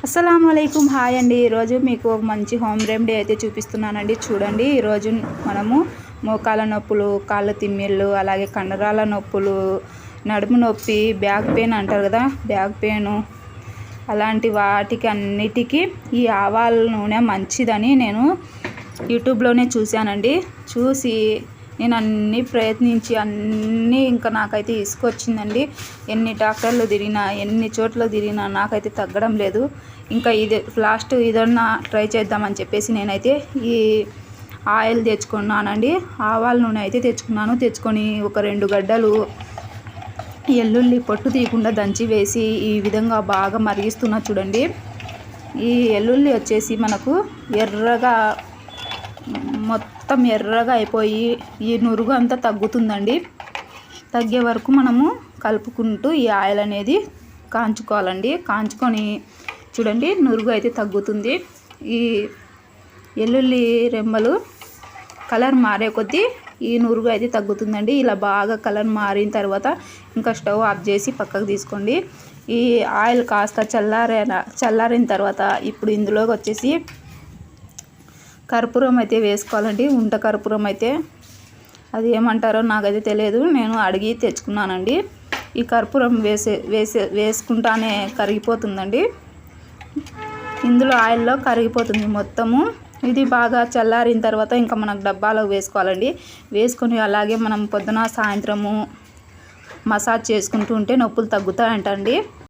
అస్సలాముఅలైకుం hi అండి. ఈరోజు మీకు ఒక మంచి హోమ్ రెమెడీ అయితే చూపిస్తున్నానండి. చూడండి, ఈరోజు మనము మోకాల నొప్పులు, కాళ్ళ తిమ్మిళ్ళు, అలాగే కండరాల నొప్పులు, నడుము నొప్పి, బ్యాక్ పెయిన్ అంటారు కదా, బ్యాక్ పెయిన్, అలాంటి వాటికి అన్నిటికీ ఈ ఆవాల నూనె మంచిదని నేను యూట్యూబ్లోనే చూశానండి. చూసి నేను అన్నీ ప్రయత్నించి ఇంకా నాకైతే ఇసుకొచ్చిందండి. ఎన్ని డాక్టర్లు తిరిగినా, ఎన్ని చోట్ల తిరిగినా నాకైతే తగ్గడం లేదు. ఇంకా ఇది లాస్ట్ ఇదన్నా ట్రై చేద్దామని చెప్పేసి నేనైతే ఈ ఆయిల్ తెచ్చుకున్నానండి. ఆవాల నూనె అయితే తెచ్చుకొని ఒక 2 గడ్డలు ఎల్లుల్లి పొట్టు తీయకుండా దంచి వేసి ఈ విధంగా బాగా మరిగిస్తున్నా. చూడండి, ఈ ఎల్లుల్లి వచ్చేసి మనకు మొత్తం ఎర్రగా అయిపోయి ఈ నురుగు అంతా తగ్గుతుందండి. తగ్గే వరకు మనము కలుపుకుంటూ ఈ ఆయిల్ అనేది కాంచుకోవాలండి. కాంచుకొని చూడండి, నురుగు అయితే తగ్గుతుంది. ఈ ఎల్లుల్లి రెమ్మలు కలర్ మారే కొద్దీ ఈ నురుగు అయితే తగ్గుతుందండి. ఇలా బాగా కలర్ మారిన తర్వాత ఇంకా స్టవ్ ఆఫ్ చేసి పక్కకు తీసుకోండి. ఈ ఆయిల్ కాస్త చల్లారిన తర్వాత ఇప్పుడు ఇందులోకి వచ్చేసి కర్పూరం అయితే వేసుకోవాలండి. ఉంట కర్పూరం అయితే అది ఏమంటారో నాకైతే తెలియదు, నేను అడిగి తెచ్చుకున్నానండి. ఈ కర్పూరం వేసుకుంటానే కరిగిపోతుందండి. ఇందులో ఆయిల్లో కరిగిపోతుంది మొత్తము. ఇది బాగా చల్లారిన తర్వాత ఇంకా మనకు డబ్బాలో వేసుకోవాలండి. వేసుకొని అలాగే మనం పొద్దున సాయంత్రము మసాజ్ చేసుకుంటూ ఉంటే నొప్పులు తగ్గుతాయంటండి.